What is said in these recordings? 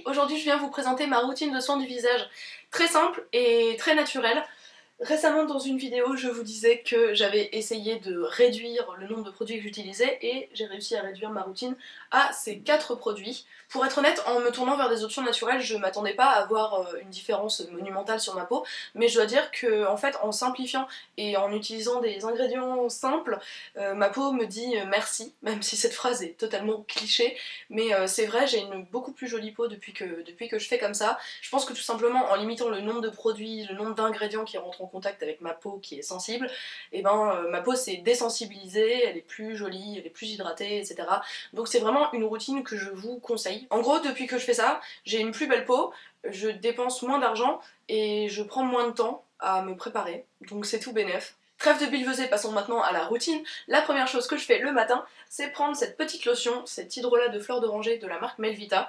Aujourd'hui je viens vous présenter ma routine de soins du visage. Très simple et très naturelle. Récemment dans une vidéo je vous disais que j'avais essayé de réduire le nombre de produits que j'utilisais et j'ai réussi à réduire ma routine à ces 4 produits. Pour être honnête, en me tournant vers des options naturelles, je m'attendais pas à avoir une différence monumentale sur ma peau, mais je dois dire que en fait en simplifiant et en utilisant des ingrédients simples, ma peau me dit merci, même si cette phrase est totalement cliché, mais c'est vrai, j'ai une beaucoup plus jolie peau depuis que je fais comme ça. Je pense que tout simplement en limitant le nombre de produits, le nombre d'ingrédients qui rentrent en contact avec ma peau qui est sensible, et ma peau s'est désensibilisée, elle est plus jolie, elle est plus hydratée, etc. Donc c'est vraiment une routine que je vous conseille. En gros, depuis que je fais ça, j'ai une plus belle peau, je dépense moins d'argent et je prends moins de temps à me préparer, donc c'est tout bénef. Trêve de billevesée, passons maintenant à la routine. La première chose que je fais le matin, c'est prendre cette petite lotion, cet hydrolat de fleur d'oranger de la marque Melvita,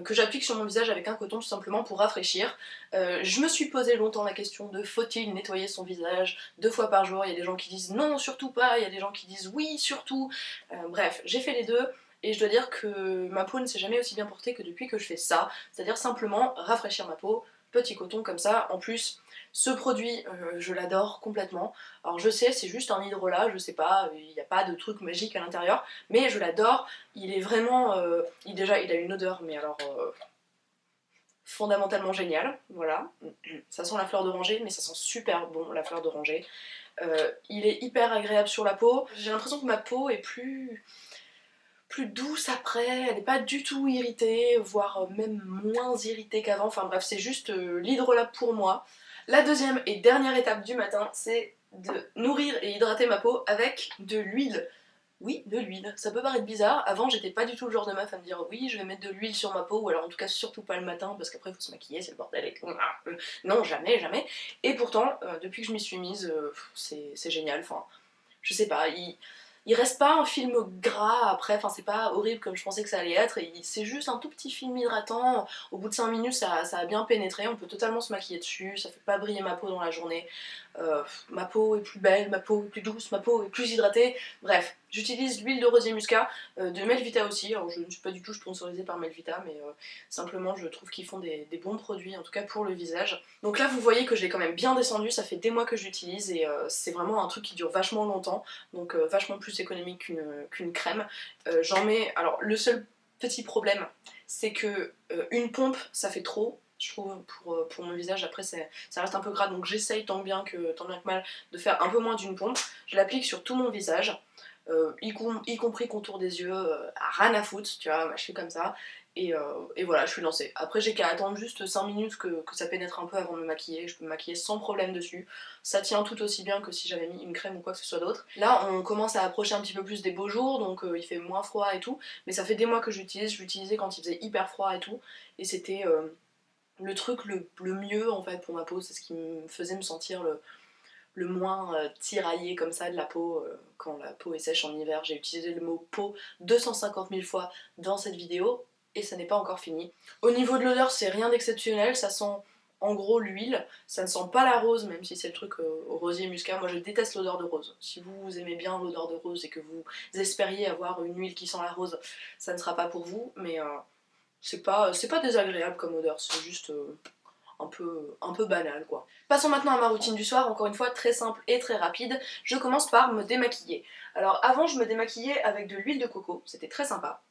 que j'applique sur mon visage avec un coton tout simplement pour rafraîchir. Je me suis posé longtemps la question de faut-il nettoyer son visage 2 fois par jour. Il y a des gens qui disent non, surtout pas, il y a des gens qui disent oui, surtout. Bref, j'ai fait les deux. Et je dois dire que ma peau ne s'est jamais aussi bien portée que depuis que je fais ça, c'est-à-dire simplement rafraîchir ma peau, petit coton comme ça. En plus, ce produit, je l'adore complètement. Alors je sais, c'est juste un hydrolat, je sais pas, il n'y a pas de truc magique à l'intérieur, mais je l'adore. Il est vraiment... déjà, il a une odeur, mais alors... fondamentalement génial, voilà. Ça sent la fleur d'oranger, mais ça sent super bon la fleur d'oranger. Il est hyper agréable sur la peau. J'ai l'impression que ma peau est plus douce après, elle n'est pas du tout irritée, voire même moins irritée qu'avant, enfin bref, c'est juste l'hydrolat pour moi. La deuxième et dernière étape du matin, c'est de nourrir et hydrater ma peau avec de l'huile. Oui, de l'huile. Ça peut paraître bizarre, avant j'étais pas du tout le genre de meuf à me dire oui, je vais mettre de l'huile sur ma peau, ou alors en tout cas surtout pas le matin, parce qu'après il faut se maquiller, c'est le bordel et tout. Non, jamais, jamais. Et pourtant, depuis que je m'y suis mise, c'est génial, enfin, je sais pas, il reste pas un film gras après, enfin c'est pas horrible comme je pensais que ça allait être, c'est juste un tout petit film hydratant, au bout de 5 minutes ça a bien pénétré, on peut totalement se maquiller dessus, ça fait pas briller ma peau dans la journée, ma peau est plus belle, ma peau est plus douce, ma peau est plus hydratée, bref. J'utilise l'huile de rosier muscat, de Melvita aussi, alors je ne suis pas du tout sponsorisée par Melvita, mais simplement je trouve qu'ils font des bons produits, en tout cas pour le visage. Donc là vous voyez que j'ai quand même bien descendu, ça fait des mois que j'utilise et c'est vraiment un truc qui dure vachement longtemps, donc vachement plus économique qu'une crème. J'en mets, alors le seul petit problème, c'est que une pompe ça fait trop, je trouve, pour mon visage. Après ça reste un peu gras, donc j'essaye tant bien que mal de faire un peu moins d'une pompe. Je l'applique sur tout mon visage, y compris contour des yeux, rien à foutre, tu vois, je fais comme ça. Et voilà, je suis lancée. Après j'ai qu'à attendre juste 5 minutes que ça pénètre un peu avant de me maquiller, je peux me maquiller sans problème dessus. Ça tient tout aussi bien que si j'avais mis une crème ou quoi que ce soit d'autre. Là on commence à approcher un petit peu plus des beaux jours, donc il fait moins froid et tout, mais ça fait des mois que j'utilise, je l'utilisais quand il faisait hyper froid et tout, et c'était le truc le mieux en fait pour ma peau, c'est ce qui me faisait me sentir le moins tiraillé comme ça de la peau quand la peau est sèche en hiver. J'ai utilisé le mot peau 250 000 fois dans cette vidéo et ça n'est pas encore fini. Au niveau de l'odeur, c'est rien d'exceptionnel, ça sent en gros l'huile, ça ne sent pas la rose, même si c'est le truc au rosier muscat. Moi je déteste l'odeur de rose. Si vous aimez bien l'odeur de rose et que vous espériez avoir une huile qui sent la rose, ça ne sera pas pour vous, mais c'est pas désagréable comme odeur, c'est juste un peu banal quoi. Passons maintenant à ma routine du soir, encore une fois très simple et très rapide. Je commence par me démaquiller. Alors avant je me démaquillais avec de l'huile de coco, c'était très sympa.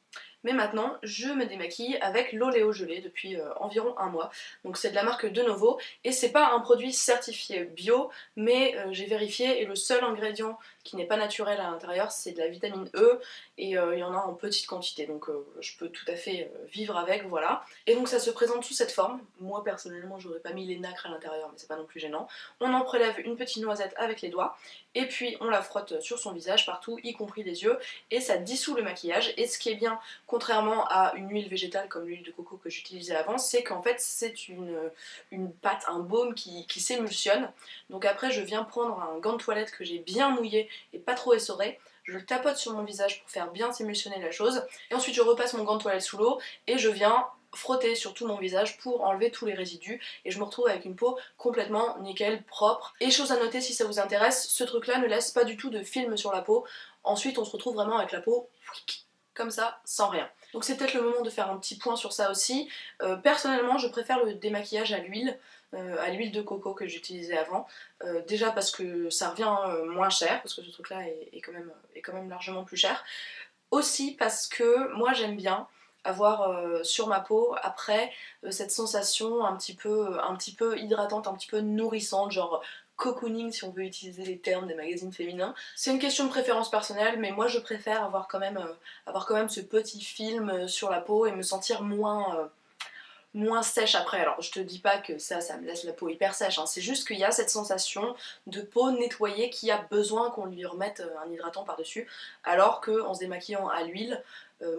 Mais maintenant, je me démaquille avec l'oléo gelé depuis environ un mois. Donc c'est de la marque De Novo et c'est pas un produit certifié bio, mais j'ai vérifié et le seul ingrédient qui n'est pas naturel à l'intérieur, c'est de la vitamine E et il y en a en petite quantité, donc je peux tout à fait vivre avec, voilà. Et donc ça se présente sous cette forme. Moi personnellement, j'aurais pas mis les nacres à l'intérieur, mais c'est pas non plus gênant. On en prélève une petite noisette avec les doigts et puis on la frotte sur son visage partout, y compris les yeux, et ça dissout le maquillage. Et ce qui est bien, contrairement à une huile végétale comme l'huile de coco que j'utilisais avant, c'est qu'en fait c'est une pâte, un baume qui s'émulsionne. Donc après je viens prendre un gant de toilette que j'ai bien mouillé et pas trop essoré, je le tapote sur mon visage pour faire bien s'émulsionner la chose, et ensuite je repasse mon gant de toilette sous l'eau et je viens frotter sur tout mon visage pour enlever tous les résidus et je me retrouve avec une peau complètement nickel, propre. Et chose à noter si ça vous intéresse, ce truc là ne laisse pas du tout de film sur la peau, ensuite on se retrouve vraiment avec la peau comme ça, sans rien. Donc c'est peut-être le moment de faire un petit point sur ça aussi. Personnellement, je préfère le démaquillage à l'huile de coco que j'utilisais avant. Déjà parce que ça revient moins cher, parce que ce truc-là est quand même largement plus cher. Aussi parce que moi j'aime bien avoir sur ma peau après cette sensation un petit peu hydratante, un petit peu nourrissante, genre cocooning si on veut utiliser les termes des magazines féminins. C'est une question de préférence personnelle, mais moi je préfère avoir quand même ce petit film sur la peau et me sentir moins sèche après. Alors je te dis pas que ça me laisse la peau hyper sèche, hein. C'est juste qu'il y a cette sensation de peau nettoyée qui a besoin qu'on lui remette un hydratant par-dessus, alors qu'en se démaquillant à l'huile,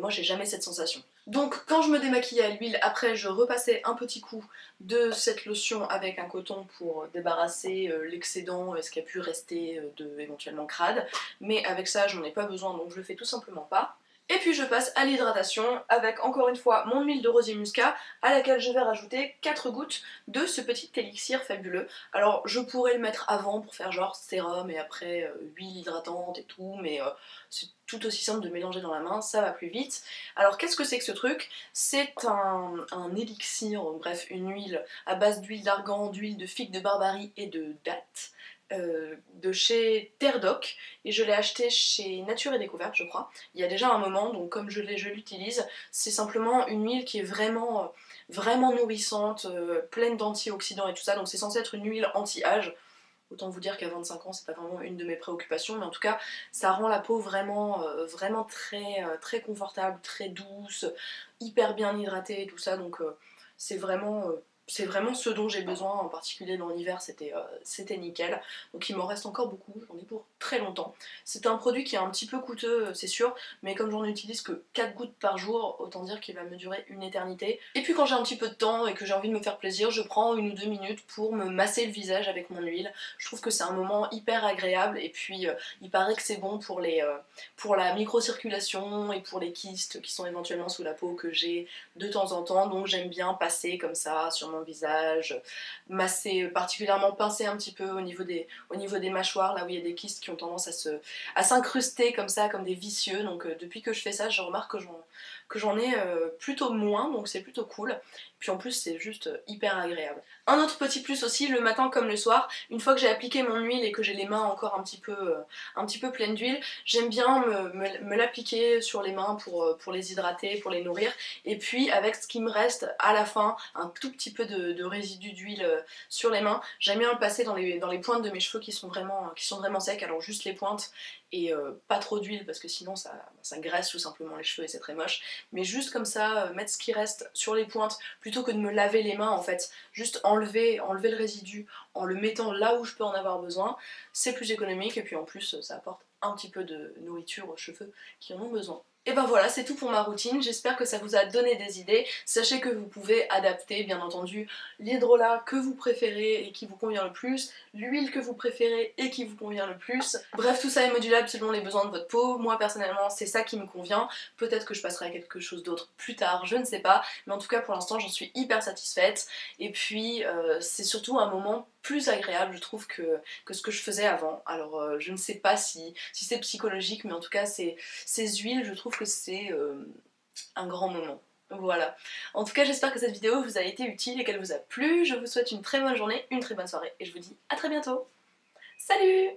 moi j'ai jamais cette sensation. Donc quand je me démaquillais à l'huile, après je repassais un petit coup de cette lotion avec un coton pour débarrasser l'excédent, ce qui a pu rester de éventuellement crade, mais avec ça j'en ai pas besoin donc je le fais tout simplement pas. Et puis je passe à l'hydratation avec encore une fois mon huile de rosier muscat à laquelle je vais rajouter 4 gouttes de ce petit élixir fabuleux. Alors je pourrais le mettre avant pour faire genre sérum et après huile hydratante et tout, mais c'est tout aussi simple de mélanger dans la main, ça va plus vite. Alors qu'est-ce que c'est que ce truc? C'est un élixir, bref une huile à base d'huile d'argan, d'huile de figue de barbarie et de dattes. De chez Terre Doc et je l'ai acheté chez Nature et Découverte je crois, il y a déjà un moment, donc comme je l'utilise, c'est simplement une huile qui est vraiment nourrissante, pleine d'antioxydants et tout ça, donc c'est censé être une huile anti-âge. Autant vous dire qu'à 25 ans c'est pas vraiment une de mes préoccupations, mais en tout cas ça rend la peau vraiment très confortable, très douce, hyper bien hydratée et tout ça, donc c'est vraiment... c'est vraiment ce dont j'ai besoin, en particulier dans l'hiver, c'était nickel. Donc il m'en reste encore beaucoup, j'en ai pour très longtemps. C'est un produit qui est un petit peu coûteux, c'est sûr, mais comme j'en utilise que 4 gouttes par jour, autant dire qu'il va me durer une éternité. Et puis quand j'ai un petit peu de temps et que j'ai envie de me faire plaisir, je prends 1 ou 2 minutes pour me masser le visage avec mon huile. Je trouve que c'est un moment hyper agréable, et puis il paraît que c'est bon pour la microcirculation et pour les kystes qui sont éventuellement sous la peau que j'ai de temps en temps, donc j'aime bien passer comme ça sur mon visage, masser, particulièrement pincer un petit peu au niveau des mâchoires, là où il y a des kystes qui ont tendance à s'incruster comme ça, comme des vicieux, donc depuis que je fais ça, je remarque que j'en ai plutôt moins, donc c'est plutôt cool. Puis en plus c'est juste hyper agréable. Un autre petit plus aussi, le matin comme le soir, une fois que j'ai appliqué mon huile et que j'ai les mains encore un petit peu pleines d'huile, j'aime bien me l'appliquer sur les mains pour les hydrater, pour les nourrir, et puis avec ce qui me reste à la fin, un tout petit peu de résidu d'huile sur les mains, j'aime bien le passer dans les pointes de mes cheveux qui sont vraiment secs, alors juste les pointes et pas trop d'huile parce que sinon ça graisse tout simplement les cheveux et c'est très moche, mais juste comme ça, mettre ce qui reste sur les pointes plutôt que de me laver les mains en fait, juste enlever le résidu en le mettant là où je peux en avoir besoin, c'est plus économique et puis en plus ça apporte un petit peu de nourriture aux cheveux qui en ont besoin. Et ben voilà, c'est tout pour ma routine, j'espère que ça vous a donné des idées. Sachez que vous pouvez adapter bien entendu l'hydrolat que vous préférez et qui vous convient le plus, l'huile que vous préférez et qui vous convient le plus. Bref, tout ça est modulable selon les besoins de votre peau. Moi personnellement c'est ça qui me convient, peut-être que je passerai à quelque chose d'autre plus tard, je ne sais pas, mais en tout cas pour l'instant j'en suis hyper satisfaite. Et puis c'est surtout un moment plus agréable je trouve que ce que je faisais avant. Alors je ne sais pas si c'est psychologique, mais en tout cas ces huiles je trouve que c'est un grand moment. Voilà. En tout cas j'espère que cette vidéo vous a été utile et qu'elle vous a plu. Je vous souhaite une très bonne journée, une très bonne soirée et je vous dis à très bientôt. Salut!